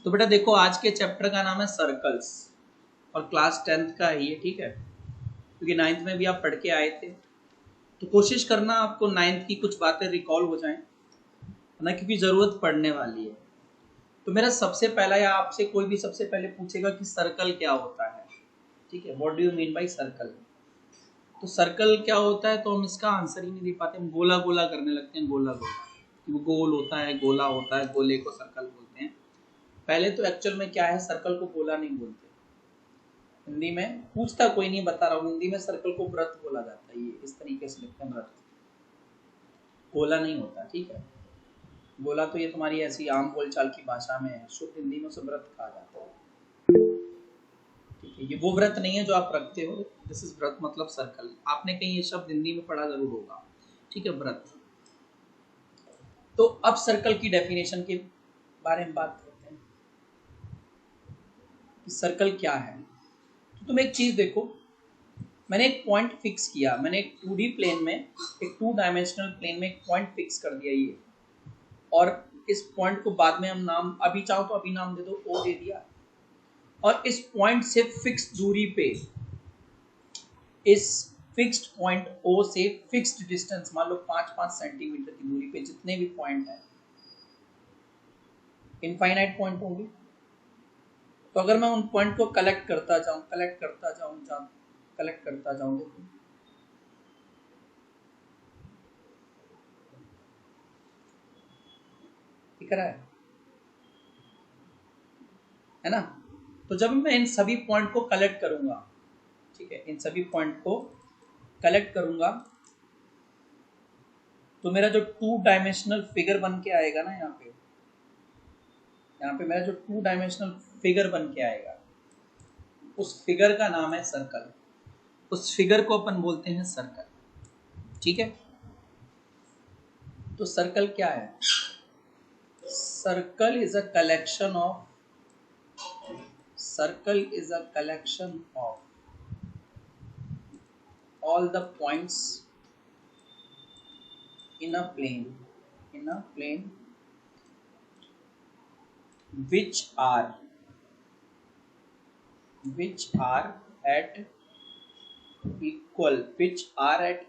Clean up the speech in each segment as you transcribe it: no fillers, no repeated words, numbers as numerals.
तो बेटा देखो आज के चैप्टर का नाम है सर्कल्स और क्लास 10th का है ये, ठीक है, क्योंकि 9th में भी आप पढ़ के आए थे। तो कोशिश करना आपको 9th की कुछ बातें रिकॉल हो जाएं ना, क्योंकि ज़रूरत पड़ने वाली है। तो मेरा सबसे पहला या आपसे कोई भी सबसे पहले पूछेगा कि सर्कल क्या होता है, ठीक है, what do you mean by circle. तो सर्कल क्या होता है तो हम इसका आंसर ही नहीं दे पाते, हम गोला गोला करने लगते हैं, गोला गोला, वो गोल होता है, गोला होता है, गोले को सर्कल बोलते हैं। पहले तो एक्चुअल में क्या है, सर्कल को गोला नहीं बोलते हिंदी में, पूछता कोई नहीं, बता रहा हूँ, हिंदी में सर्कल को वृत्त बोला जाता है। ये इस तरीके से लिखते हैं वृत्त, गोला नहीं होता, ठीक है। गोला तो ये तुम्हारी ऐसी आम बोलचाल की भाषा में है, शुद्ध हिंदी में उसे व्रत कहा जाता है, ठीक है। ये वो व्रत नहीं है जो आप रखते हो, दिस इज व्रत मतलब सर्कल। आपने कहीं ये शब्द हिंदी में पढ़ा जरूर होगा, ठीक है, व्रत। तो अब सर्कल की डेफिनेशन के बारे में बात करते हैं कि सर्कल क्या है। तो तुम एक चीज देखो, मैंने एक पॉइंट फिक्स किया, मैंने एक 2D प्लेन में, एक 2 डायमेंशनल प्लेन में एक पॉइंट फिक्स कर दिया ये, और इस पॉइंट को बाद में हम नाम, अभी चाहो तो अभी नाम दे दो, ओ दे दिया। और इस पॉइंट से फिक्स्ड दूरी पे, इस फिक्स्ड पॉइंट ओ से फिक्स्ड डिस्टेंस, मान लो 5-5 सेंटीमीटर की दूरी पे जितने भी पॉइंट हैं, इनफाइनाइट पॉइंट होंगे। तो अगर मैं उन पॉइंट को कलेक्ट करता जाऊं, कलेक्ट करता जाऊं, कलेक्ट करता जाऊं, देखो दिख रहा है ना। तो जब मैं इन सभी पॉइंट को कलेक्ट करूंगा, ठीक है, इन सभी पॉइंट को कलेक्ट करूंगा, तो मेरा जो 2 डायमेंशनल फिगर बन के आएगा ना, यहाँ पे मेरा जो 2 डायमेंशनल फिगर बन के आएगा, उस फिगर का नाम है सर्कल। उस फिगर को अपन बोलते हैं सर्कल, ठीक है। तो सर्कल क्या है? Circle is a collection of, circle is a collection of all the points in a plane which are at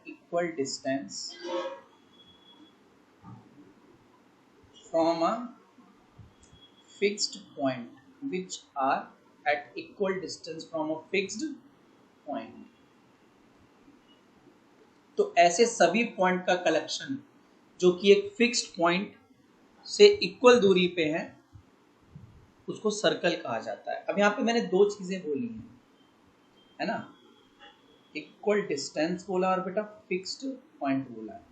equal distance from a fixed point, which are at equal distance from a fixed point। तो ऐसे सभी point का collection जो कि एक fixed point से equal दूरी पे है, उसको सर्कल कहा जाता है। अब यहाँ पे मैंने 2 चीजें बोली हैं, है ना, इक्वल डिस्टेंस बोला और बेटा फिक्स्ड पॉइंट बोला है।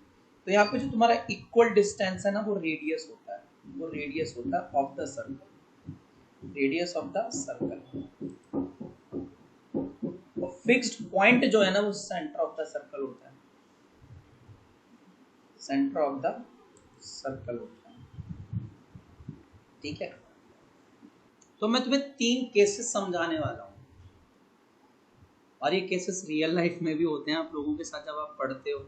तो यहाँ पे जो तुम्हारा इक्वल डिस्टेंस है ना, वो रेडियस होता है, वो रेडियस होता है of the circle, radius of the circle. और फिक्स्ड पॉइंट जो है ना, वो सेंटर ऑफ द सर्कल होता है, सेंटर ऑफ द सर्कल होता है, ठीक है। तो मैं तुम्हें 3 केसेस समझाने वाला हूँ, और ये केसेस रियल लाइफ में भी होते हैं। आप लोगों के साथ जब आप पढ़ते हो,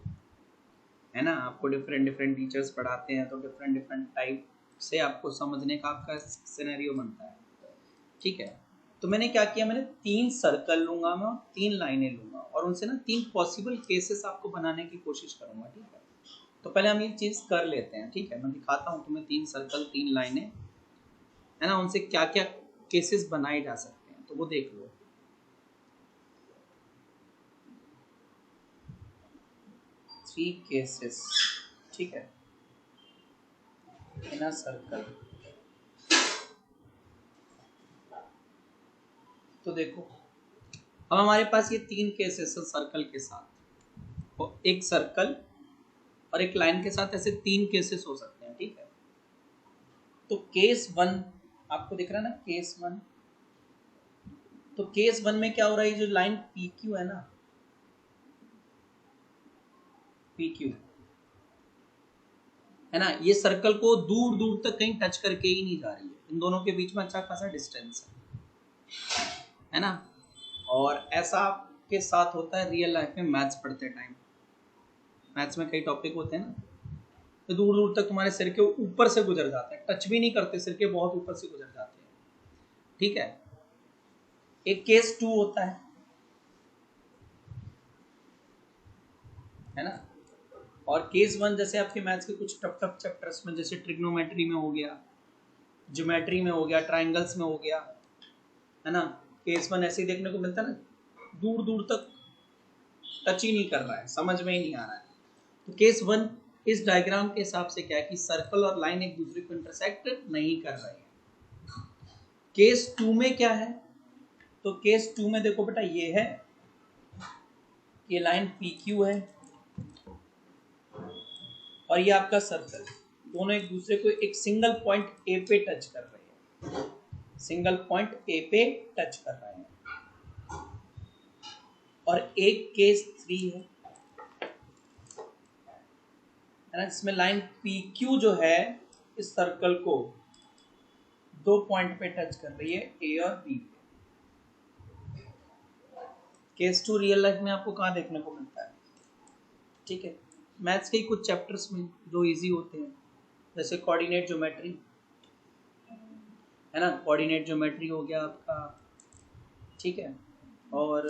है ना, आपको डिफरेंट टीचर्स पढ़ाते हैं, तो डिफरेंट टाइप से आपको समझने का आपका सिनेरियो बनता है, ठीक है। तो मैंने क्या किया, मैंने 3 सर्कल लूंगा मैं, 3 लाइनें लूंगा, और उनसे ना 3 पॉसिबल केसेस आपको बनाने की कोशिश करूंगा, ठीक है। तो पहले हम ये चीज कर लेते हैं, ठीक है। मैं दिखाता हूँ तुम्हें 3 सर्कल, 3 लाइनें, है ना, उनसे क्या क्या केसेस बनाए जा सकते हैं, तो वो देख लो। 3 केसेस, ठीक है, इन अ सर्कल। तो देखो, अब हमारे पास ये 3 केसेस है सर्कल के साथ, और एक सर्कल और एक लाइन के साथ ऐसे 3 केसेस हो सकते हैं, ठीक है। तो केस 1 आपको दिख रहा है ना, केस 1। तो केस 1 में क्या हो रहा है, जो लाइन PQ है ना, PQ है ना, ये सर्कल को दूर दूर तक कहीं टच करके ही नहीं जा रही है, इन दोनों के बीच में अच्छा खासा डिस्टेंस है ना। और ऐसा आपके साथ होता है रियल लाइफ में, मैथ्स पढ़ते टाइम, मैथ्स में कई टॉपिक होते हैं ना, तो दूर दूर तक तुम्हारे सिर के ऊपर से गुजर जाते हैं, टच भी नहीं करते, सिर के बहुत ऊपर से गुजर जाते हैं, ठीक है। एक केस 2 होता है ना। और केस 1 जैसे आपके मैथ्स के कुछ टफ टफ चैप्टर्स में, जैसे ट्रिग्नोमेट्री में हो गया, ज्योमेट्री में हो गया, ट्राइंगल्स में हो गया, है ना। केस 1 ऐसे ही देखने को मिलता है ना, दूर दूर तक टच ही नहीं कर रहा है, समझ में ही नहीं आ रहा है। तो केस 1 इस डायग्राम के हिसाब से क्या है कि सर्कल और लाइन एक दूसरे को इंटरसेक्ट नहीं कर रहे हैं। केस 2 में क्या है, तो केस 2 में देखो बेटा ये है, ये लाइन PQ है और ये आपका सर्कल, दोनों एक दूसरे को एक सिंगल पॉइंट A पे टच कर रहे हैं, सिंगल पॉइंट A पे टच कर रहे हैं। और एक केस 3 है ना, इसमें लाइन PQ जो है इस सर्कल को 2 पॉइंट पे टच कर रही है, A और B पे। केस 2 रियल लाइफ में आपको कहाँ देखने को मिलता है, ठीक है। मैथ्स के कुछ चैप्टर्स में जो इजी होते हैं, जैसे कोऑर्डिनेट ज्योमेट्री है ना, कोऑर्डिनेट ज्योमेट्री हो गया आपका, ठीक है। और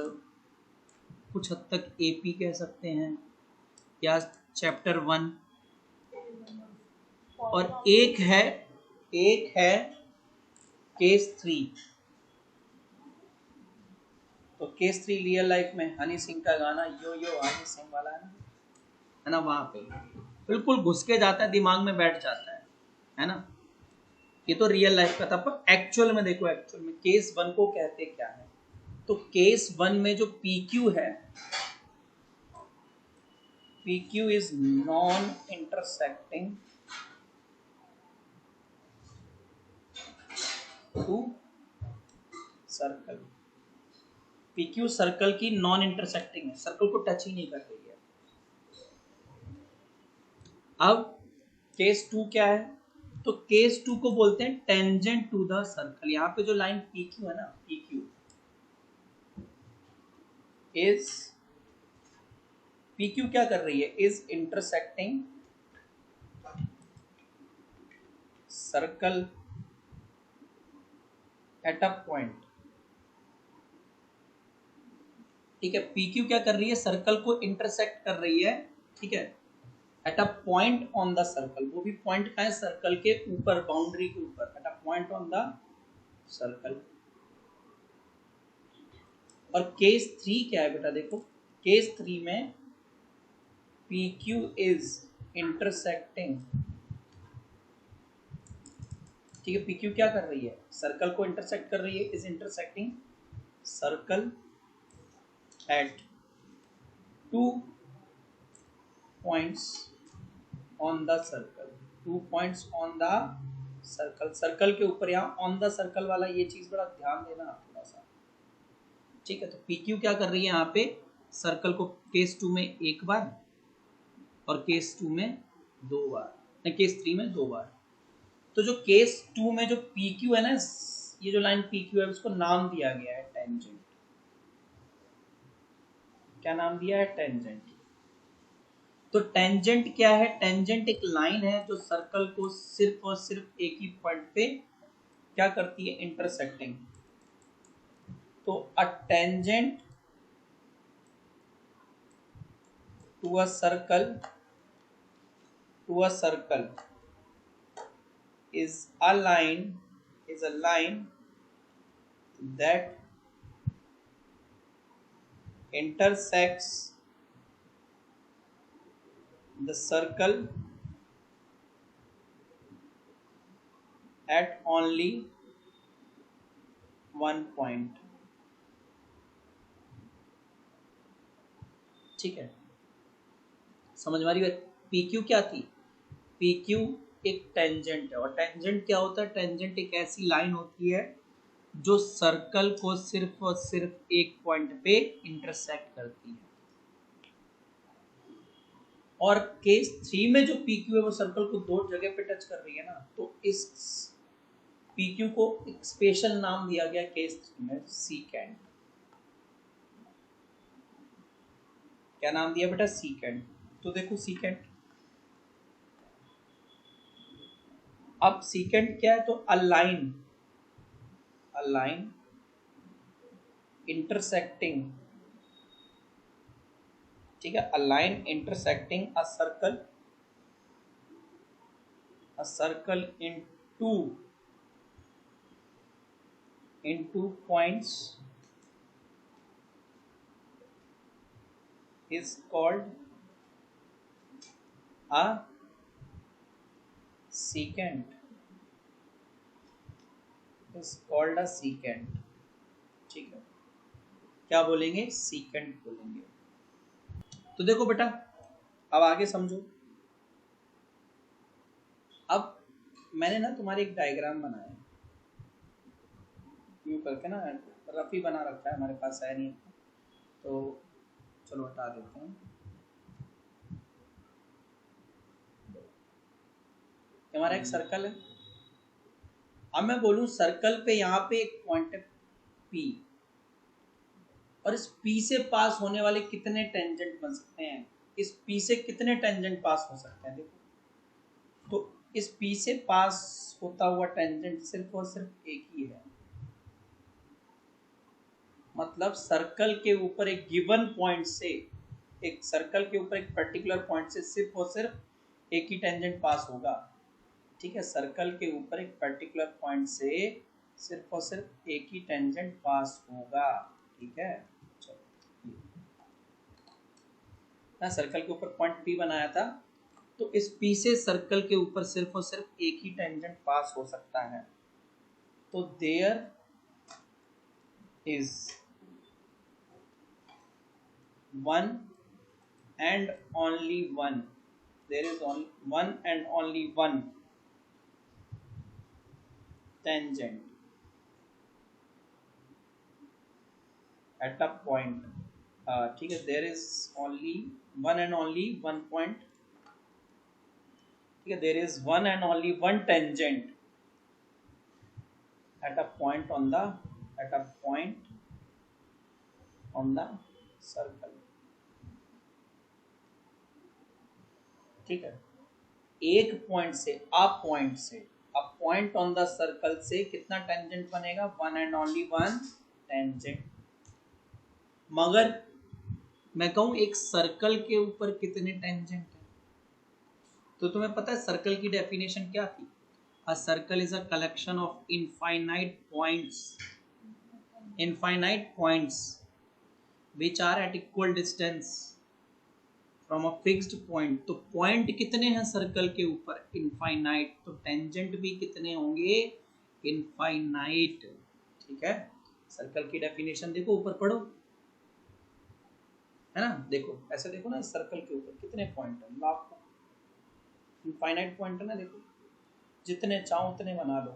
कुछ हद तक AP कह सकते हैं, या चैप्टर 1। और एक है केस 3। तो केस 3 रियल लाइफ में हनी सिंह का गाना यो यो हनी सिंह वाला है ना, वहां पे बिल्कुल घुस के जाता है, दिमाग में बैठ जाता है ना। ये तो रियल लाइफ का था, पर एक्चुअल में देखो, एक्चुअल में केस 1 को कहते क्या है। तो केस 1 में जो PQ है, PQ is non intersecting to circle. PQ circle की नॉन इंटरसेक्टिंग है, सर्कल को टच ही नहीं कर रही है। अब केस 2 क्या है, तो केस 2 को बोलते हैं टेंजेंट टू द सर्कल। यहाँ पे जो लाइन PQ है ना, PQ क्या कर रही है, is intersecting circle at a point, ठीक है। PQ क्या कर रही है, सर्कल को इंटरसेक्ट कर रही है, ठीक है, at a point on the circle. वो भी पॉइंट का है सर्कल के ऊपर, बाउंड्री के ऊपर, at a point on the circle. और केस 3 क्या है बेटा, देखो केस 3 में PQ इज इंटरसेक्टिंग, ठीक है। PQ क्या कर रही है, सर्कल को इंटरसेक्ट कर रही है, is intersecting circle eight 2 points on the circle, 2 points on the circle, circle के ऊपर। यहाँ ऑन द सर्कल वाला ये चीज बड़ा ध्यान देना आप थोड़ा सा, ठीक है। तो PQ क्या कर रही है यहाँ पे, सर्कल को केस 2 में एक बार और केस 2 में 2 बार, नहीं केस 3 में 2 बार। तो जो केस 2 में जो PQ है ना, ये जो लाइन PQ है उसको नाम दिया गया है टेंजेंट। क्या नाम दिया है, टेंजेंट। तो टेंजेंट क्या है, टेंजेंट एक लाइन है जो सर्कल को सिर्फ और सिर्फ एक ही पॉइंट पे क्या करती है, इंटरसेक्टिंग। तो a tangent to a circle is a line that intersects the circle at only one point, ठीक है। समझ में आ रही है। PQ क्या थी, PQ एक टेंजेंट है। और टेंजेंट क्या होता है, टेंजेंट एक ऐसी लाइन होती है जो सर्कल को सिर्फ और सिर्फ एक पॉइंट पे इंटरसेक्ट करती है। और केस 3 में जो PQ है वो सर्कल को 2 जगह पे टच कर रही है ना, तो इस PQ को एक स्पेशल नाम दिया गया केस 3 में, सीकेंट। क्या नाम दिया बेटा, सीकेंट। तो देखो सीकेंट, अब सीकेंट क्या है, तो अ a line intersecting, ठीक है, a line intersecting a circle into points is called a secant, ठीक है, क्या बोलेंगे, सीकेंट बोलेंगे। तो देखो बेटा, अब आगे समझो। अब मैंने ना तुम्हारे एक डायग्राम बनाया यूं करके ना, रफ ही बना रखा है, हमारे पास है नहीं, तो चलो हटा देते हैं। हमारा एक सर्कल है, अब मैं बोलूं सर्कल पे यहाँ पे एक पॉइंट है P, और इस P से पास होने वाले कितने टेंजेंट बन सकते हैं, इस P से कितने टेंजेंट पास हो सकते हैं, देखो तो इस P से पास होता हुआ टेंजेंट सिर्फ और सिर्फ एक ही है। मतलब सर्कल के ऊपर एक गिवन पॉइंट से, एक सर्कल के ऊपर एक पर्टिकुलर पॉइंट से सिर्फ और सिर्फ एक ही टेंजेंट पास होगा, ठीक है, सर्कल के ऊपर एक पर्टिकुलर पॉइंट से सिर्फ और सिर्फ एक ही टेंजेंट पास होगा, ठीक है। चलो, मैं सर्कल के ऊपर पॉइंट P बनाया था, तो इस P से सर्कल के ऊपर सिर्फ और सिर्फ एक ही टेंजेंट पास हो सकता है, तो there is one and only one, there is one and only one tangent at a point, ठीक है, there is only one and only one point, ठीक है, there is one and only one tangent at a point on the circle, ठीक है, एक point से, a point on the circle से कितना टेंजेंट बनेगा, one and only one tangent. मगर मैं कहूं एक सर्कल के ऊपर कितने टेंजेंट है, तो तुम्हें पता है सर्कल की डेफिनेशन क्या थी, अ circle is a collection of infinite points which are at equal distance from a fixed point। तो पॉइंट कितने हैं सर्कल के ऊपर, इनफाइनाइट, तो टेंजेंट भी कितने होंगे, इनफाइनाइट, ठीक है। सर्कल की डेफिनेशन देखो, ऊपर पढ़ो, है ना, देखो ऐसे देखो ना, सर्कल के ऊपर कितने पॉइंट है, लाखों, इनफाइनाइट पॉइंट है ना, देखो जितने चाहो उतने बना लो,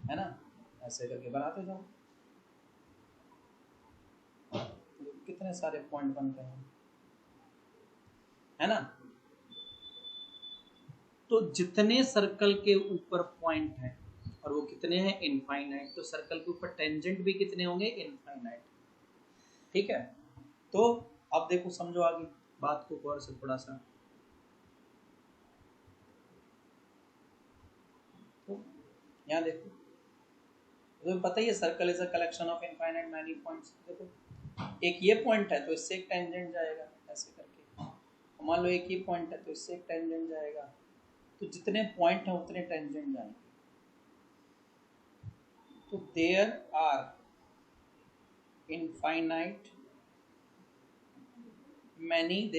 है ना, ऐसे करके बनाते जाओ, कितने सारे पॉइंट बनते हैं, है ना। तो जितने सर्कल के ऊपर पॉइंट हैं और वो कितने हैं, इनफाइनाइट, तो सर्कल के ऊपर टेंजेंट भी कितने होंगे, इनफाइनाइट, ठीक है। तो अब देखो, समझो आगे बात को गौर से थोड़ा सा, तो यहाँ देखो, तो पता ही है circle is a collection of infinite many points. देखो एक ये पॉइंट है तो इससे एक टेंजेंट जाएगा, ऐसे करके, मान लो एक ही पॉइंट है तो इससे एक टेंजेंट जाएगा, तो जितने पॉइंट हैं उतने टेंजेंट जाएंगे। तो there are infinite many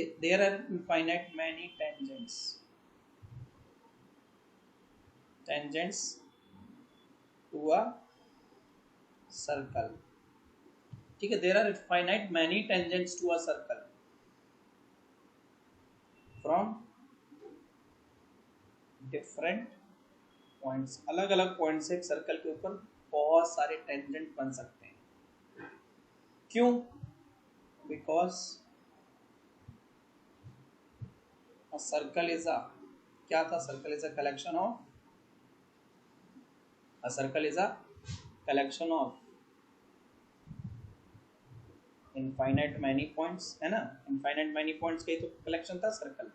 tangents to a circle, ठीक है, there are finite many tangents to a circle from different points, अलग अलग पॉइंट से एक सर्कल के ऊपर बहुत सारे टेंजेंट बन सकते हैं, क्यों, because a circle is a, क्या था, circle is a collection of, a circle is a collection of infinite many points, है ना, infinite many points का ही तो कलेक्शन था सर्कल,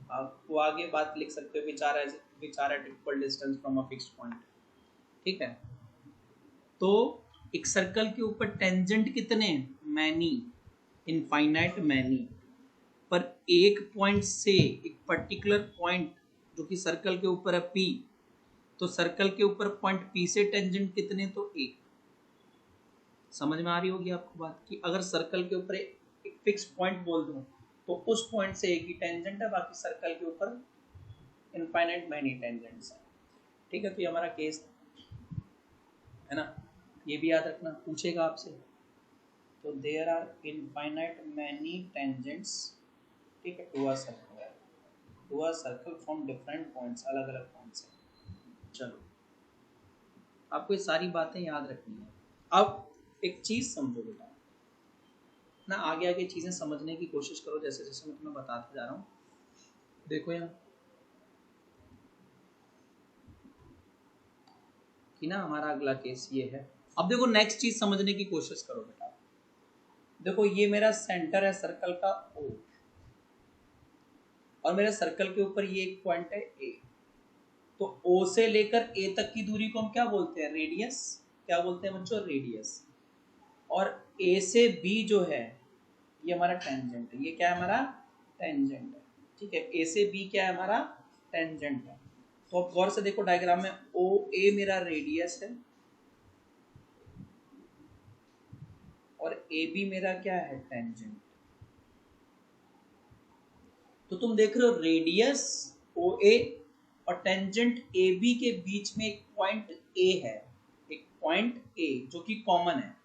आपको आगे बात लिख सकते हो, which are at equal distance from a fixed point, ठीक है। तो एक सर्कल के ऊपर टेंजेंट कितने, मैनी, इनफाइनाइट मैनी, पर एक पॉइंट से एक पर्टिकुलर पॉइंट जो कि सर्कल के ऊपर है P, तो सर्कल के ऊपर पॉइंट P से टेंजेंट कितने, तो एक। समझ में आ रही होगी आपको बात कि अगर सर्कल के ऊपर एक फिक्स पॉइंट बोल दूं तो उस पॉइंट से एक ही टेंजेंट है, बाकी सर्कल के ऊपर इनफाइनाइट मैनी टेंजेंट्स है, ठीक है। तो ये हमारा केस है ना, ये भी याद रखना, पूछेगा आपसे। तो there are infinite many tangents, ठीक है, to a circle from different points, अलग अलग पॉइंट्स है। चलो, आपको ये सारी बातें याद रखनी है। अब एक चीज समझो बेटा ना, आगे आगे चीजें समझने की कोशिश करो जैसे जैसे मैं तुम्हें बताता जा रहा हूँ। देखो यहाँ कि ना हमारा अगला केस ये है। अब देखो नेक्स्ट चीज समझने की कोशिश करो बेटा। देखो ये मेरा सेंटर है सर्कल का O, और मेरे सर्कल के ऊपर ये एक पॉइंट है A। तो O से लेकर A तक की दूरी को हम क्या बोलते हैं, रेडियस। क्या बोलते हैं बच्चों, रेडियस। और A से B जो है ये हमारा टेंजेंट है। ये क्या है, हमारा टेंजेंट है, ठीक है। A से B क्या है, हमारा टेंजेंट है। तो अब गौर से देखो डायग्राम में, OA मेरा रेडियस है और AB मेरा क्या है, टेंजेंट। तो तुम देख रहे हो रेडियस OA और टेंजेंट AB के बीच में एक पॉइंट A है, एक पॉइंट A जो कि कॉमन है।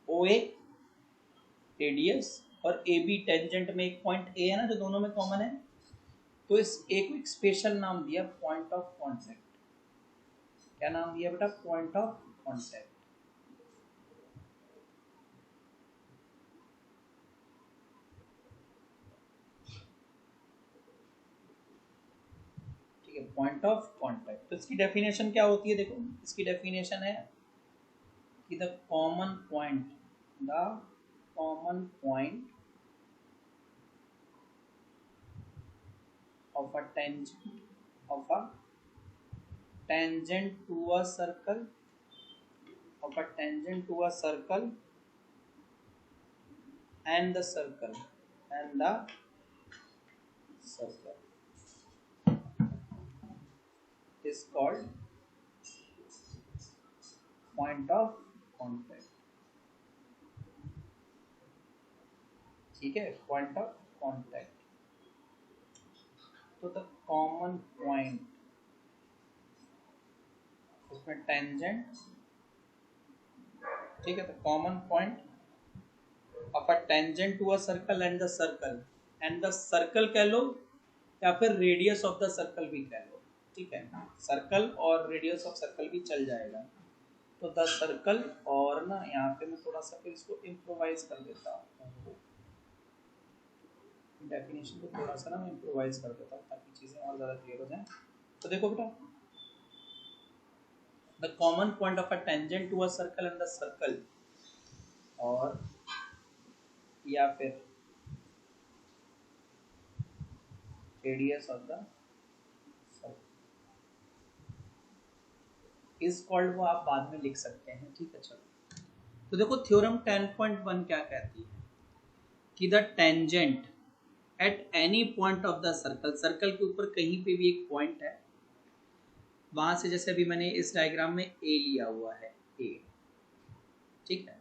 OA रेडियस और AB टेंजेंट में एक पॉइंट A है ना, जो दोनों में कॉमन है। तो इस A को एक स्पेशल नाम दिया, पॉइंट ऑफ कांटेक्ट। क्या नाम दिया बेटा, पॉइंट ऑफ कांटेक्ट। ठीक है, पॉइंट ऑफ कांटेक्ट। तो इसकी डेफिनेशन क्या होती है, देखो इसकी डेफिनेशन है कि the common point of a tangent to a circle and the circle is called point of contact, ठीक है, point of contact। तो द कॉमन पॉइंट, उसमें टेंजेंट, ठीक है, तो common point of a tangent to a circle and the circle कह लो या फिर रेडियस ऑफ द सर्कल भी कह लो, ठीक है। सर्कल और रेडियस ऑफ सर्कल भी चल जाएगा। तो द सर्कल, और ना यहाँ पे मैं थोड़ा सा फिर इसको इम्प्रोवाइज कर देता हूँ, डेफिनेशन को थोड़ा सा ना मैं इम्प्रोवाइज कर देता हूँ ताकि चीज़ें और ज़्यादा क्लियर हो जाएं। तो देखो बेटा, the common point of a tangent to a circle and the circle, और या फिर radius of the circle is called, वो आप बाद में लिख सकते हैं, ठीक है। चलो, तो देखो थ्योरम 10.1 क्या कहती है कि the tangent at any point of the circle, circle के ऊपर कहीं पे भी एक पॉइंट है, वहां से जैसे अभी मैंने इस डायग्राम में A लिया हुआ है, A, ठीक है।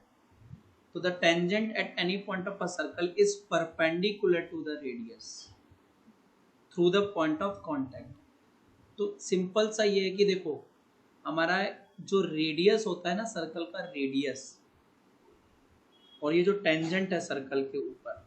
तो the tangent at any point of a circle is perpendicular to the radius through the point of contact. तो सिंपल सा ये है कि देखो हमारा जो रेडियस होता है ना सर्कल का, रेडियस, और ये जो टेंजेंट है सर्कल के ऊपर,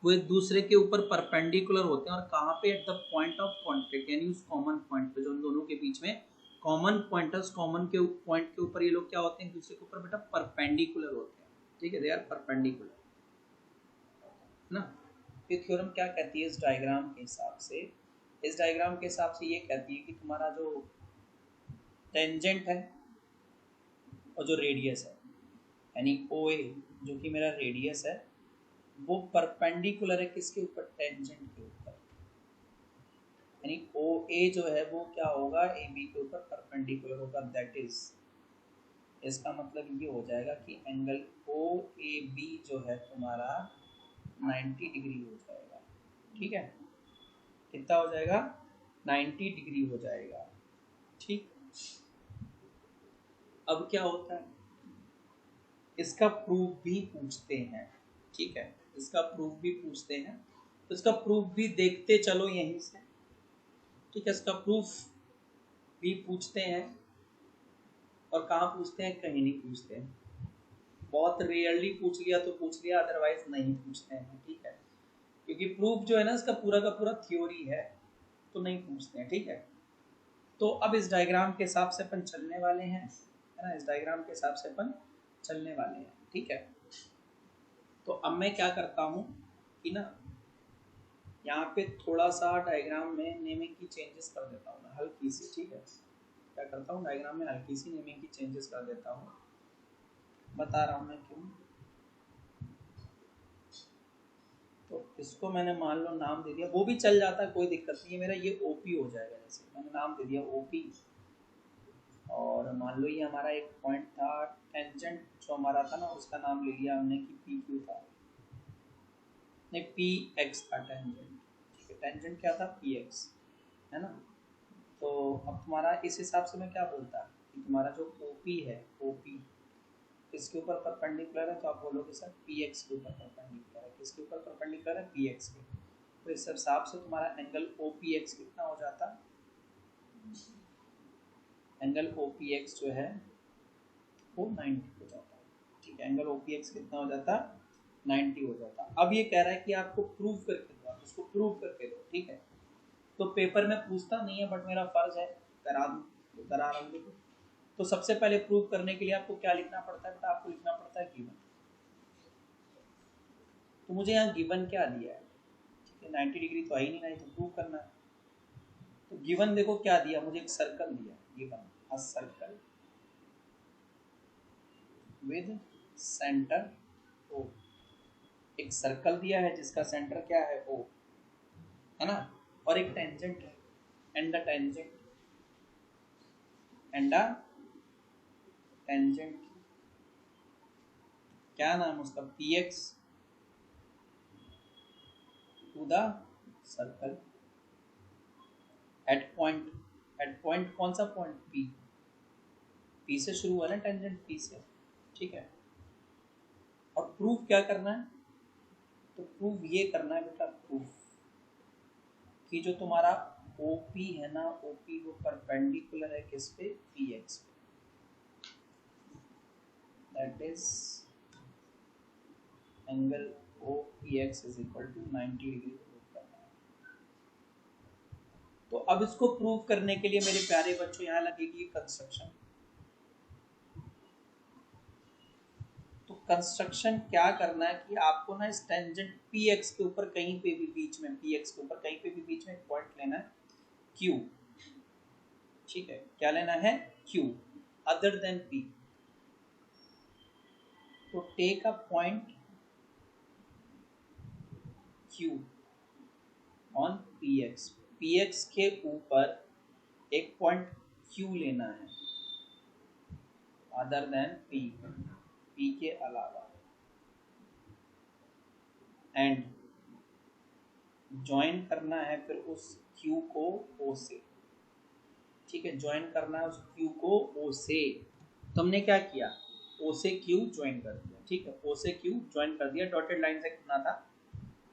वो एक दूसरे के ऊपर परपेंडिकुलर होते हैं। और कहाँ पे, at the point of contact, यानी उस कॉमन पॉइंट पे जो उन दोनों के बीच में कॉमन पॉइंट है, उस कॉमन के पॉइंट के ऊपर ये लोग क्या होते हैं, एक दूसरे के ऊपर बेटा परपेंडिकुलर होते हैं, ठीक है, दे आर परपेंडिकुलर ना। ये थ्योरम क्या कहती है इस डायग्राम के हिसाब से, इस डायग्राम के हिसाब से ये कहती है कि तुम्हारा जो टेंजेंट है और जो रेडियस है, यानी OA जो कि मेरा रेडियस है, वो परपेंडिकुलर है किसके ऊपर, टेंजेंट के ऊपर, यानी ओ ए जो है वो क्या होगा, ए बी के ऊपर परपेंडिकुलर होगा। दैट इज, इसका मतलब ये हो जाएगा कि एंगल ओ ए बी जो है तुम्हारा 90 डिग्री हो जाएगा। ठीक है, कितना हो जाएगा, 90 डिग्री हो जाएगा। ठीक, अब क्या होता है, इसका प्रूफ भी पूछते हैं। ठीक है, इसका प्रूफ भी पूछते हैं, तो इसका प्रूफ भी देखते चलो यहीं से। ठीक है, इसका प्रूफ भी पूछते हैं, और कहाँ पूछते हैं, कहीं नहीं पूछते हैं। बहुत रेयरली पूछ लिया तो पूछ लिया, अदरवाइज नहीं पूछते हैं। ठीक है, क्योंकि प्रूफ जो है ना इसका पूरा का पूरा थ्योरी है, तो नहीं पूछते हैं। ठीक है, तो अब इस डायग्राम के हिसाब से अपन चलने वाले हैं, है ना, इस डायग्राम के हिसाब से अपन चलने वाले हैं। ठीक है, तो अब मैं क्या करता हूँ कि ना यहाँ पे थोड़ा सा डायग्राम में नेमिंग की चेंजेस कर देता हूँ मैं, हल्की सी। ठीक है, क्या करता हूँ, डायग्राम में हल्की सी नेमिंग की चेंजेस कर देता हूँ, बता रहा हूँ मैं क्यों। तो इसको मैंने मान लो नाम दे दिया, वो भी चल जाता है, कोई दिक्कत नहीं है। मेरा ये ओपी हो जाएगा, जैसे मैंने नाम दे दिया ओपी। और मान लो ये हमारा एक पॉइंट था, टेंजेंट जो हमारा था ना उसका नाम ले लिया हमने कि पी क्यू था, नहीं पी एक्स था टेंजेंट। ठीक है, टेंजेंट क्या था, पी एक्स, है ना। तो अब तुम्हारा इस हिसाब से मैं क्या बोलता कि तुम्हारा जो ओपी है, ओपी इसके ऊपर परपेंडिकुलर है, तो आप बोलोगे सर पी एक्स के ऊपर परपेंडिकुलर है। किसके ऊपर परपेंडिकुलर है, पी एक्स के। तो इस हिसाब से तुम्हारा एंगल ओ पी एक्स कितना हो जाता, एंगल ओ पी एक्स जो है वो 90 हो जाता है। ठीक है, एंगल ओ पी एक्स कितना हो जाता, 90 हो जाता। अब ये कह रहा है कि आपको प्रूव करके दो, आप इसको प्रूव करके दो। ठीक है, तो पेपर में पूछता नहीं है, बट मेरा फर्ज है करा दूँ, तो करा रहा हूँ। तो सबसे पहले प्रूव करने के लिए आपको क्या लिखना पड़ता है बेटा, आपको लिखना पड़ता है गिवन। तो मुझे यहाँ गिवन क्या दिया है, ठीक है, 90 डिग्री तो आई नहीं, तो प्रूव करना है। तो गिवन देखो क्या दिया मुझे, एक सर्कल दिया, given a circle with centre O. एक सर्कल दिया है जिसका सेंटर क्या है, ओ, है ना, और एक टेंजेंट है, and the tangent, and the tangent क्या नाम उसका, P X to the circle at point, at point कौन सा पॉइंट, पी, पी से शुरू हुआ ना टेंजेंट, पी से। ठीक है, और प्रूफ क्या करना है, तो प्रूफ ये करना है बेटा, प्रूफ कि जो तुम्हारा OP है ना, OP वो परपेंडिकुलर है किस पे, PX पे। That is angle OPX is equal to 90 degree proof करना है। तो अब इसको प्रूव करने के लिए मेरे प्यारे बच्चों यहाँ लगेगी कंस्ट्रक्शन। तो कंस्ट्रक्शन क्या करना है कि आपको ना इस टेंजेंट PX के ऊपर कहीं पे भी बीच में, PX के ऊपर कहीं पे भी बीच में एक पॉइंट लेना है Q। ठीक है, क्या लेना है, Q अदर देन P। तो take a point Q on PX, PX के ऊपर एक पॉइंट Q लेना है अदर देन P, P के अलावा, एंड ज्वाइन करना है फिर उस Q को O से। ठीक है, ज्वाइन करना है उस Q को O से। तुमने क्या किया, O से Q ज्वाइन कर दिया। ठीक है, O से Q ज्वाइन कर दिया, डॉटेड लाइन से करना था।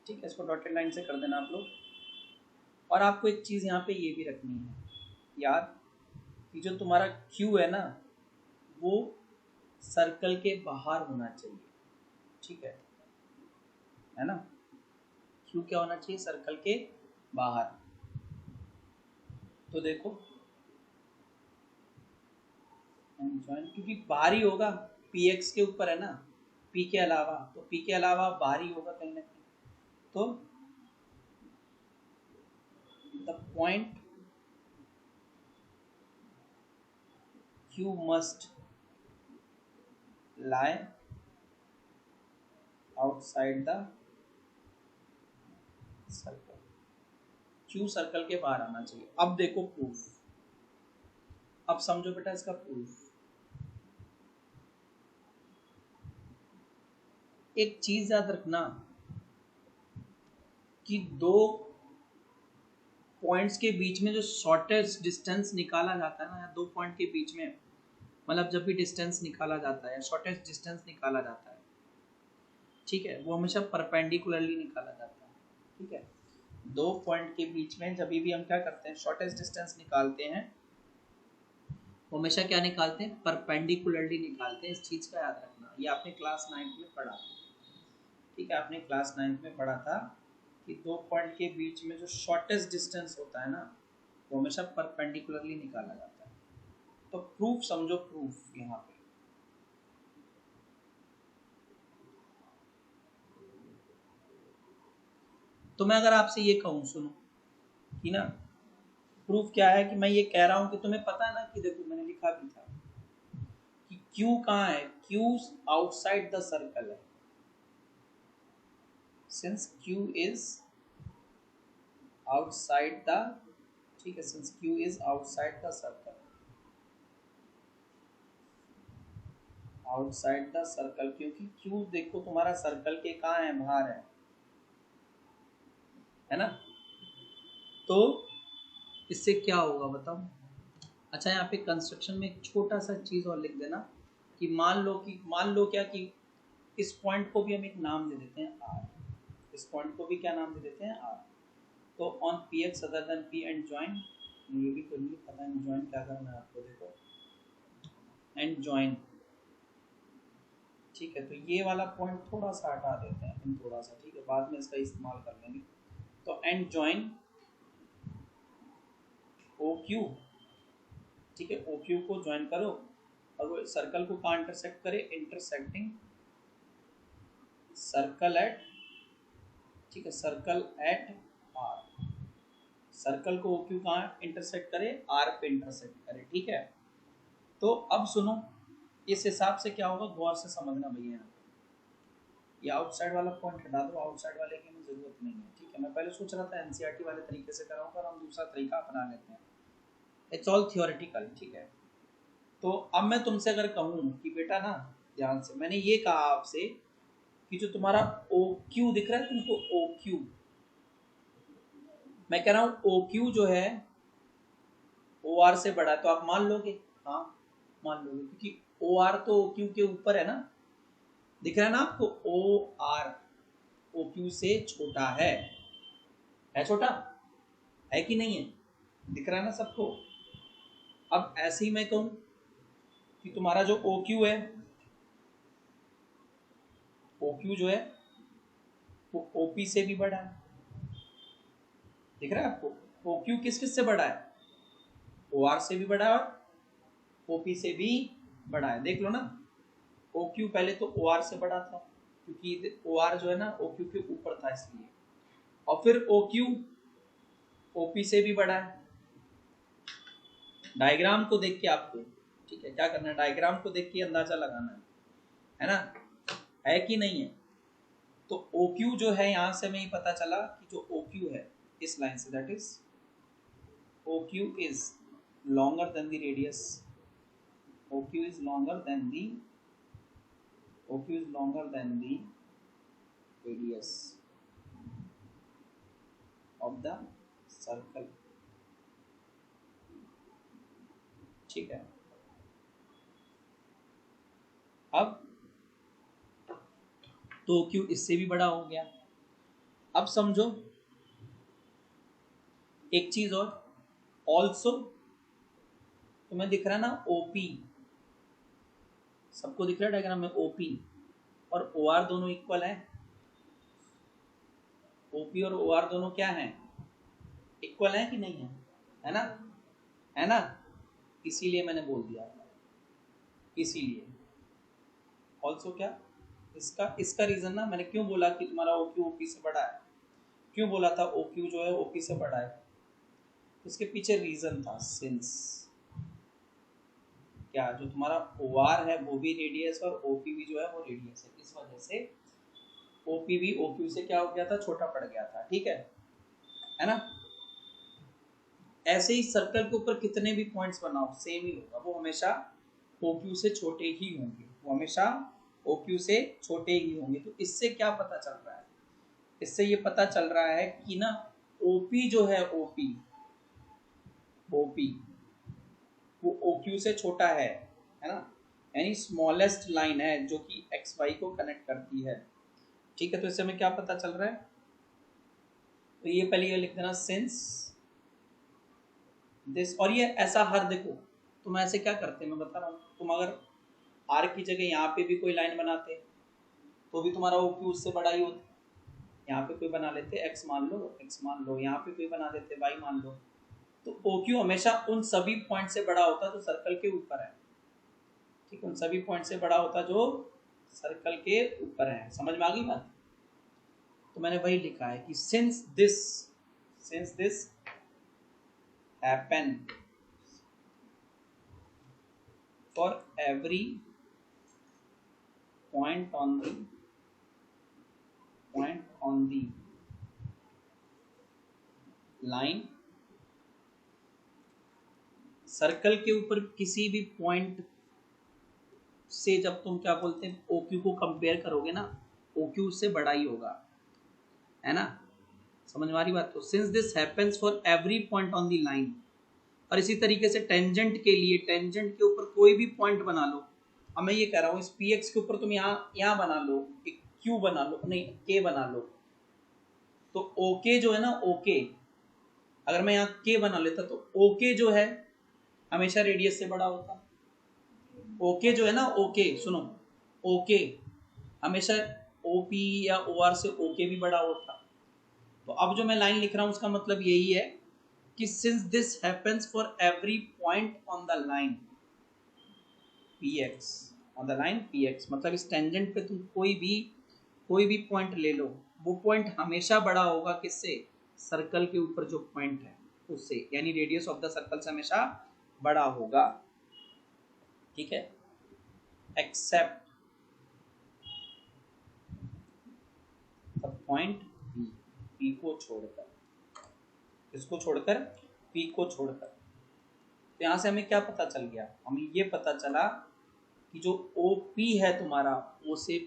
ठीक है, इसको डॉटेड लाइन से कर देना आप लोग। और आपको एक चीज़ यहाँ पे ये भी रखनी है याद, कि जो तुम्हारा Q है ना वो सर्कल के बाहर होना चाहिए। ठीक है ना, Q क्या होना चाहिए, सर्कल के बाहर। तो देखो क्योंकि बाहर ही होगा, PX के ऊपर है ना, P के अलावा, तो P के अलावा बाहर ही होगा कहीं ना कहीं। तो the point Q must lie outside the circle. Q circle के बाहर आना चाहिए। अब देखो प्रूफ, अब समझो बेटा इसका प्रूफ। एक चीज याद रखना कि दो पॉइंट्स के बीच में जो शॉर्टेस्ट डिस्टेंस निकाला जाता है ना, या दो पॉइंट के बीच में, मतलब जब भी डिस्टेंस निकाला जाता है, शॉर्टेस्ट डिस्टेंस निकाला जाता है, ठीक है, वो हमेशा परपेंडिकुलरली निकाला जाता है। ठीक है, दो पॉइंट के बीच में जब भी हम क्या करते हैं, शॉर्टेस्ट डिस्टेंस निकालते हैं, वो हमेशा क्या निकालते हैं, परपेंडिकुलरली निकालते हैं। इस चीज का याद रखना, ये आपने क्लास 9 में पढ़ा। ठीक है, आपने क्लास 9 में पढ़ा था कि दो पॉइंट के बीच में जो शॉर्टेस्ट डिस्टेंस होता है ना, वो हमेशा परपेंडिकुलरली निकाला जाता है। तो प्रूफ समझो, प्रूफ यहाँ पे तो मैं अगर आपसे ये कहूँ, सुनो कि ना, प्रूफ क्या है कि मैं ये कह रहा हूँ कि तुम्हें पता है ना कि देखो मैंने लिखा भी था कि Q कहाँ है, Q आउटसाइड द सर्कल है। Since Q is outside the, ठीक है, since Q is outside the circle, outside the circle, क्योंकि Q देखो तुम्हारा सर्कल के कहाँ है, बाहर है ना। तो इससे क्या होगा बताओ। अच्छा, यहाँ पे कंस्ट्रक्शन में एक छोटा सा चीज और लिख देना कि मान लो क्या कि इस पॉइंट को भी हम एक नाम दे देते हैं R, इस पॉइंट को भी क्या नाम दे देते हैं R। तो on px other than p and join, ये भी तो नहीं पता है ज्वाइन क्या करना है आपको, देखो एंड ज्वाइन, ठीक है। तो ये वाला पॉइंट थोड़ा सा हटा देते हैं हम, थोड़ा सा, ठीक है, बाद में इसका इस्तेमाल कर लेंगे। तो एंड ज्वाइन OQ, ठीक है, OQ को ज्वाइन करो और वो सर्कल को कहाँ इंटरसेक्ट करे, इंटरसेक्टिंग सर्कल एट, ठीक है, सर्कल एट R, सर्कल को OQ कहाँ इंटरसेक्ट करे, R पे इंटरसेक्ट करे। ठीक है, तो अब सुनो, इस हिसाब से क्या होगा, गौर से समझना भैया। यहाँ ये आउटसाइड वाला पॉइंट हटा दो, आउटसाइड वाले की हमें जरूरत नहीं है। ठीक है, मैं पहले सोच रहा था एनसीईआरटी वाले तरीके से कराऊंगा, और हम दूसरा तरीका अपना लेते हैं, इट्स ऑल थियोरेटिकल। ठीक है, तो अब मैं तुमसे अगर कहूँ कि बेटा ना ध्यान से, मैंने ये कहा आपसे कि जो तुम्हारा OQ दिख रहा है तुमको, OQ, मैं कह रहा हूँ OQ जो है OR से बड़ा है, तो आप मान लोगे, हाँ मान लोगे, क्योंकि OR तो OQ के ऊपर है ना, दिख रहा है ना आपको, OR OQ से छोटा है छोटा है कि नहीं है, दिख रहा है ना सबको। अब ऐसे ही मैं कहूं कि तुम्हारा जो OQ है, OQ जो है वो OP से भी बड़ा है, दिख रहा है आपको। OQ किस किस से बड़ा है, OR से भी बड़ा है और OP से भी बड़ा है, देख लो ना। OQ पहले तो OR से बड़ा था, क्योंकि OR जो है ना OQ के ऊपर था इसलिए, और फिर OQ OP से भी बड़ा है। डायग्राम को देख के आपको, ठीक है, क्या करना है, डायग्राम को देख के अंदाजा लगाना है ना, है कि नहीं है। तो OQ जो है, यहां से हमें ये पता चला कि जो OQ है इस लाइन से, that is OQ is longer than the radius, OQ is longer than the OQ is longer than the radius of the circle। ठीक है, अब तो OQ इससे भी बड़ा हो गया। अब समझो एक चीज और, ऑल्सो तुम्हें दिख रहा है ना OP, सबको दिख रहा है डायग्राम में, OP और OR दोनों इक्वल है, OP और OR दोनों क्या हैं, इक्वल है कि नहीं है, है ना, है ना, इसीलिए मैंने बोल दिया, इसीलिए ऑल्सो क्या, इसका रीजन ना, मैंने क्यों बोला कि तुम्हारा OQ OP से बड़ा है, क्यों बोला था OQ जो है OP से बड़ा है, इसके पीछे रीजन था, सिंस क्या, जो तुम्हारा OR है वो भी रेडियस और OP भी जो है वो रेडियस है, इस वजह से OP भी OQ से क्या हो गया था, छोटा पड़ गया था। ठीक है ना, ऐसे ही सर्कल के ऊपर कितने भी पॉइंट्स बनाओ सेम ही होगा, वो हमेशा OQ से छोटे ही होंगे, वो हमेशा OQ से छोटे ही होंगे। तो इससे क्या पता चल रहा है, इससे ये पता चल रहा है कि ना OP जो है OP वो OQ से छोटा है ना, यानी स्मॉलेस्ट लाइन है जो कि XY को कनेक्ट करती है। ठीक है, तो इससे हमें क्या पता चल रहा है, तो ये पहले ये लिख देना सिंस दिस, और ये ऐसा हर, देखो तुम ऐसे क्या करते, मैं बता रहा हूँ, तुम अगर R की जगह यहाँ पे भी कोई लाइन बनाते तो भी तुम्हारा OQ उससे बड़ा ही होता। यहाँ पे कोई बना लेते x मान लो, यहाँ पे कोई बना देते y मान लो, तो OQ हमेशा उन सभी पॉइंट से बड़ा होता जो सर्कल के ऊपर है। ठीक, उन सभी पॉइंट से बड़ा होता जो सर्कल के ऊपर है। समझ में आ गई बात? तो मैंने वही लिखा है कि since this happen for every point on the line, circle के ऊपर किसी भी पॉइंट से जब तुम क्या बोलते हैं OQ को कंपेयर करोगे ना, OQ उससे बड़ा ही होगा, है ना? समझ में आ रही बात? तो since this happens for every point on the line, और इसी तरीके से टेंजेंट के लिए, टेंजेंट के ऊपर कोई भी पॉइंट बना लो। अब मैं ये कह रहा हूँ इस PX के ऊपर तुम यहाँ बना लो, एक Q बना लो, नहीं K बना लो, तो OK जो है ना, OK अगर मैं यहाँ K बना लेता तो OK जो है हमेशा रेडियस से बड़ा होता। OK जो है ना, OK सुनो, OK हमेशा OP या OR से OK भी बड़ा होता। तो अब जो मैं लाइन लिख रहा हूँ उसका मतलब यही है कि since this happens for every point on the line PX, on the line PX, मतलब इस टेंजेंट पे तुम कोई भी पॉइंट ले लो, वो पॉइंट हमेशा बड़ा होगा किससे, सर्कल के ऊपर जो पॉइंट है उससे, यानी रेडियस ऑफ द सर्कल से हमेशा बड़ा होगा। ठीक है, एक्सेप्ट द पॉइंट P को छोड़कर, किसको छोड़कर, P को छोड़कर। तो यहाँ से हमें क्या पता चल गया, हमें ये पता चला कि जो OP है तुम्हारा O से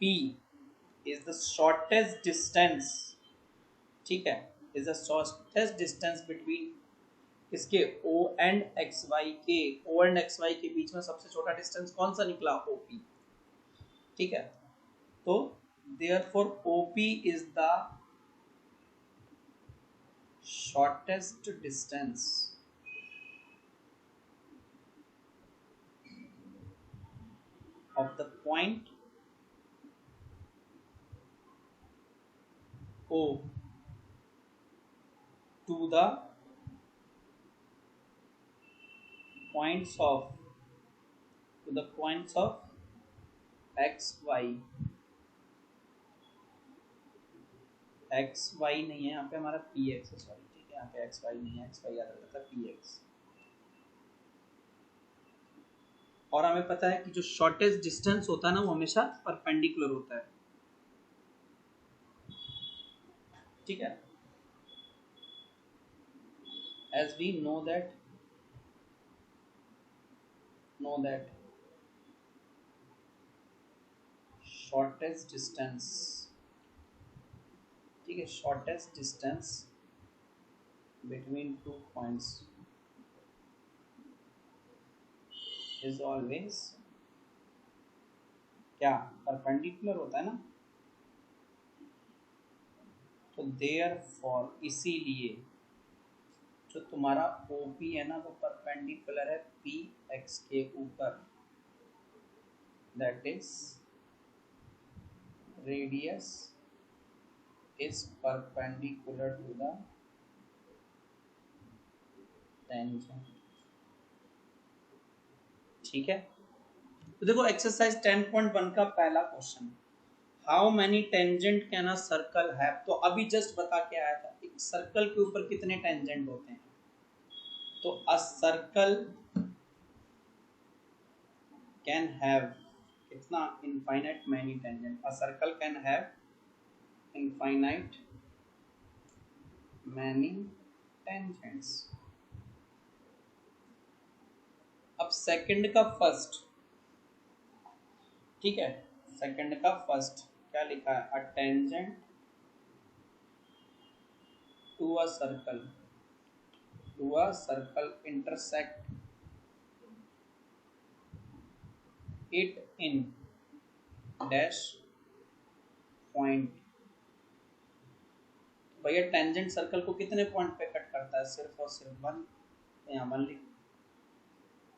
P is the shortest distance, ठीक है, is the shortest distance between इसके O and XY के, O and XY के बीच में सबसे छोटा डिस्टेंस कौन सा निकला, OP। ठीक है, तो therefore OP is the shortest distance of the point O to the points of XY नहीं है यहाँ पे, हमारा PX है, सॉरी, ठीक है, यहाँ पे XY नहीं है, XY याद रहता था, PX। और हमें पता है कि जो शॉर्टेस्ट डिस्टेंस होता है ना वो हमेशा परपेंडिकुलर होता है। ठीक है, as we know that shortest distance, ठीक है, shortest distance between two points is always क्या, परपेंडिकुलर होता है ना। तो therefore इसीलिए जो तुम्हारा OP है ना वो परपेंडिकुलर है PX के ऊपर, that is radius is perpendicular to the tangent। ठीक है, तो देखो एक्सरसाइज 10.1 का पहला question, how many tangent can a circle have. तो अभी जस्ट बता के आया था, एक सर्कल के ऊपर कितने टेंजेंट होते हैं। तो अ सर्कल कैन हैव कितना, infinite many tangent. A circle can have infinite many tangents. अब सेकंड का फर्स्ट, ठीक है, सेकंड का फर्स्ट क्या लिखा है, a tangent to a circle, to a circle intersect it in dash point. भैया टेंजेंट सर्कल को कितने पॉइंट पे कट करता है, सिर्फ और सिर्फ वन। यहाँ वन लिख,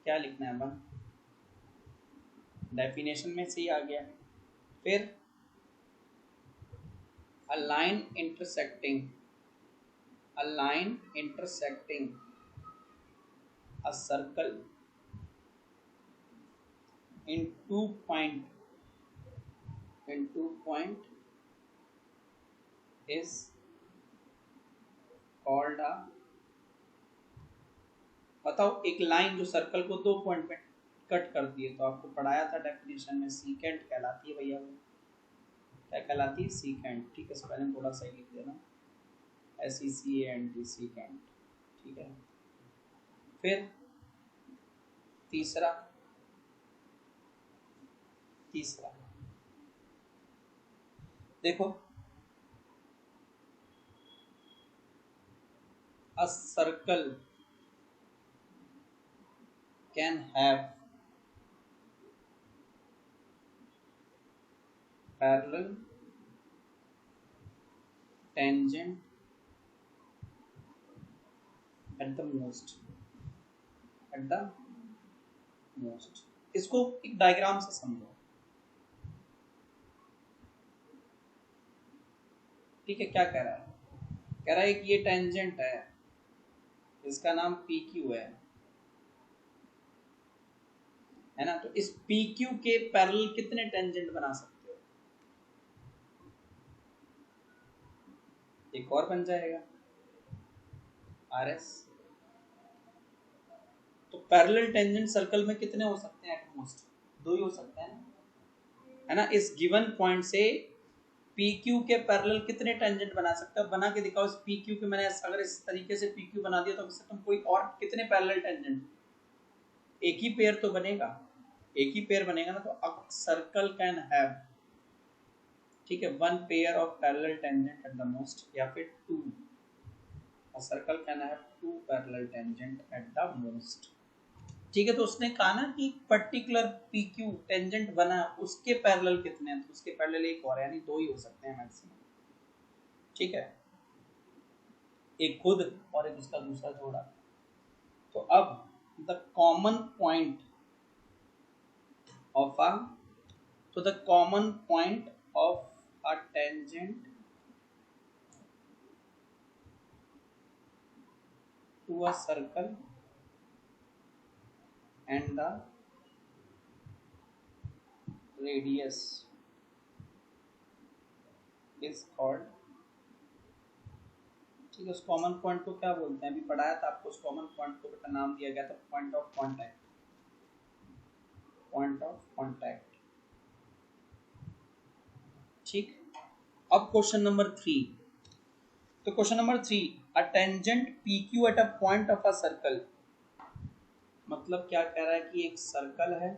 क्या लिखना है, वन। डेफिनेशन में से ही आ गया। फिर a line intersecting, a line intersecting a circle in two point is called a, बताओ एक लाइन जो सर्कल को दो पॉइंट पे कट करती है, तो आपको पढ़ाया था डेफिनेशन में, सीकेंट कहलाती है भैया। वो क्या कहलाती है, सीकेंट। ठीक है, स्पेलिंग थोड़ा सही लिख देना, SECANT, सीकेंट। ठीक है, फिर तीसरा, देखो, a circle can have parallel tangent at the most, at the most। इसको एक डायग्राम से समझो, ठीक है। क्या कह रहा है, कह रहा है कि ये टेंजेंट है, इसका नाम PQ है ना। तो इस PQ के पैरेलल कितने टेंजेंट बना सकते हो, एक और बन जाएगा RS। तो पैरेलल टेंजेंट सर्कल में कितने हो सकते हैं, एट मोस्ट दो ही हो सकते हैं ना, है ना। इस गिवन पॉइंट से PQ के पैरेलल कितने टेंजेंट बना सकते हो, बना के दिखाओ। इस PQ के मैंने अगर इस तरीके से PQ बना दिया, तो इससे तुम कोई और कितने पैरेलल टेंजेंट, एक ही पेयर तो बनेगा, एक ही पेयर बनेगा ना। तो अ सर्कल कैन हैव, ठीक है, one pair of parallel tangent at the most, या फिर two, a circle can have two parallel tangent at the most. ठीक है, तो उसने कहा ना कि पर्टिकुलर PQ टेंजेंट बना, उसके पैरेलल कितने हैं, तो उसके पैरेलल एक और, यानी दो ही हो सकते हैं मैक्सिमम। ठीक है, एक खुद और एक उसका दूसरा जोड़ा। तो अब the common point of a, तो the common point of a tangent to a circle and the radius is called, ठीक है। उस कॉमन पॉइंट को क्या बोलते हैं, अभी पढ़ाया था आपको। उस कॉमन पॉइंट को बेटा नाम दिया गया था point of contact, point of contact. ठीक, अब क्वेश्चन नंबर 3। तो question number 3, a tangent PQ at a point of a circle, मतलब क्या कह रहा है कि एक सर्कल है,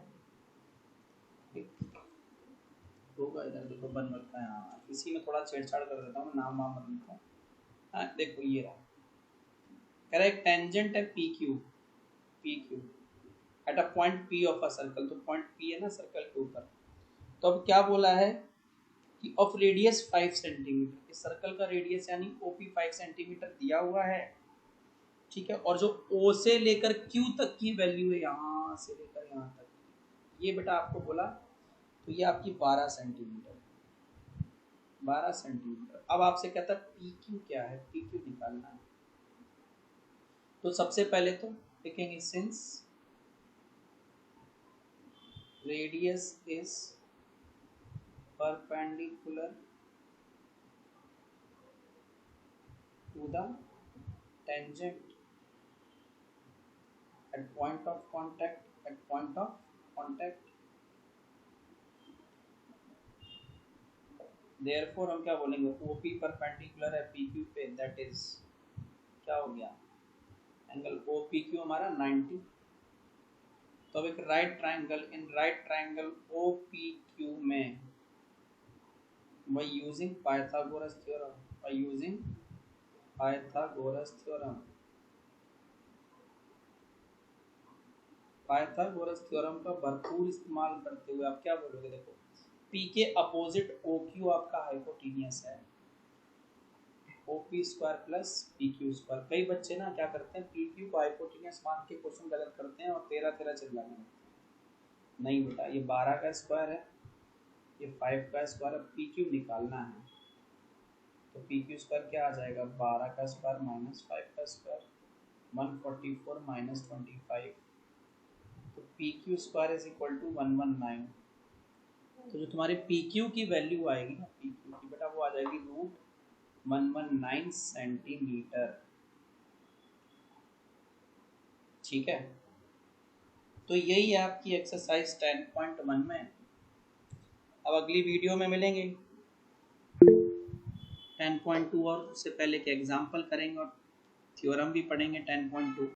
होगा इधर देखो बन रखा है, हाँ इसी में थोड़ा छेड़छाड़ कर देता हूँ, नाम वाम मत लिखो। हाँ देखो ये रहा, कह रहा है एक टेंजेंट है PQ at a point P of a circle. तो पॉइंट P है ना सर्कल के ऊपर। तो अब क्या बोला है कि ऑफ रेडियस 5 सेंटीमीटर, इस सर्कल का रेडियस यानी OP 5 सेंटीमीटर दिया हुआ है, ठीक है। और जो O से लेकर Q तक की वैल्यू है, यहाँ से लेकर यहाँ तक, ये बेटा आपको बोला, तो ये आपकी 12 सेंटीमीटर, 12 सेंटीमीटर। अब आपसे कहता है PQ क्या है, PQ निकालना है। तो सबसे पहले तो लिखेंगे since radius is perpendicular to the tangent at point of contact, at point of contact, therefore हम क्या बोलेंगे, OP परपेंडिकुलर है PQ पे, that is क्या हो गया, एंगल ओ पी क्यू हमारा 90। तो अब एक right triangle, in right triangle O P Q में by using Pythagoras theorem, by using Pythagoras theorem, Pythagoras theorem का भरपूर इस्तेमाल करते हुए आप क्या बोलोगे, देखो P के अपोजिट OQ आपका हाइपोटेनियस है, OP square plus PQ square. कई बच्चे ना क्या करते हैं, PQ को हाइपोटेनियस मान के क्वेश्चन गलत करते हैं और 13 चिल्लाने लगते हैं। नहीं बेटा, ये 12 का स्क्वायर है, ये 5 का स्क्वायर, अब PQ निकालना है तो PQ स्क्वायर क्या आ जाएगा, 12 का स्क्वायर माइनस 5 का स्क्वायर, 144 माइनस 25, तो PQ square is equal to 119। तो जो तुम्हारी PQ की वैल्यू आएगी ना, PQ की बेटा वो आ जाएगी √119 सेंटीमीटर। ठीक है, तो यही है आपकी एक्सरसाइज 10.1 में। अब अगली वीडियो में मिलेंगे 10.2 और उससे पहले के एग्जाम्पल करेंगे और थ्योरम भी पढ़ेंगे 10.2।